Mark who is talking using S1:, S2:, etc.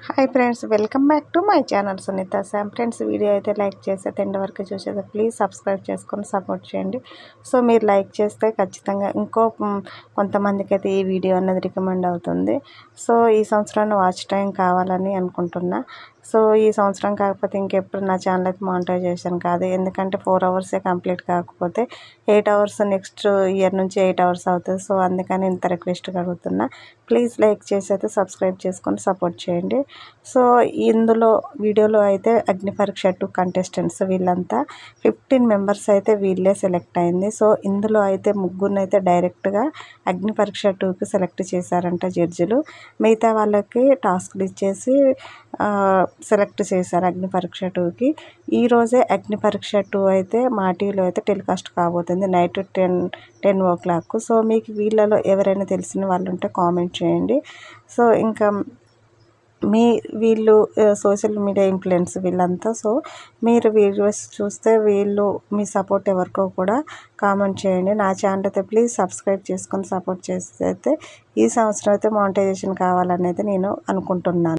S1: Hi friends, welcome back to my channel Sunitha Sam. Friends, video అయితే like చేస్తే end వరకు చూసేది ప్లీజ్ సబ్స్క్రైబ్ చేసుకొని సపోర్ట్ చేయండి. సో మీరు లైక్ చేస్తే ఖచ్చితంగా కొంతమందికి అయితే ఈ వీడియో అనేది రికమెండ్ అవుతుంది. సో ఈ సంవత్సరాన్ని వాచ్ టైం కావాలని అనుకుంటున్నా. సో ఈ సంవత్సరం కాకపోతే ఇంకెప్పుడు నా ఛానల్ అయితే మానిటైజేషన్ కాదు. ఎందుకంటే 4 అవర్సే కంప్లీట్ కాకపోతే 8 అవర్స్ నెక్స్ట్ ఇయర్ నుంచి 8 అవర్స్ అవుతుంది. సో అందుకని ఇంత రిక్వెస్ట్గా అడుగుతున్నా. ప్లీజ్ లైక్ చేసి అయితే సబ్స్క్రైబ్ చేసుకొని సపోర్ట్ చేయండి. సో వీడియోలో అయితే అగ్ని పరీక్ష 2 కంటెస్టెంట్స్ వీళ్ళంతా 15 మెంబర్స్ అయితే వీళ్ళే సెలెక్ట్ అయింది. సో ఇందులో అయితే ముగ్గురిని అయితే డైరెక్ట్గా అగ్ని పరీక్ష 2కి సెలెక్ట్ చేశారంట జడ్జిలు. మిగతా వాళ్ళకి టాస్క్లు ఇచ్చేసి సెలెక్ట్ చేశారు అగ్ని పరీక్ష 2కి. ఈరోజే అగ్ని పరీక్ష 2 అయితే మా టీవీలో అయితే టెలికాస్ట్ కాబోతుంది నైట్ 10 o'clock. సో మీకు వీళ్ళలో ఎవరైనా తెలిసిన వాళ్ళు ఉంటే కామెంట్ చేయండి. సో ఇంకా వీళ్ళు సోషల్ మీడియా ఇన్ఫ్లుయెన్స్ వీళ్ళంతా. సో మీరు వీడియోస్ చూస్తే మీ సపోర్ట్ ఎవరికో కూడా కామెంట్ చేయండి. నా ఛానల్ అయితే ప్లీజ్ సబ్స్క్రైబ్ చేసుకొని సపోర్ట్ చేస్తే అయితే ఈ సంవత్సరం అయితే మానిటైజేషన్ కావాలనేది నేను అనుకుంటున్నాను.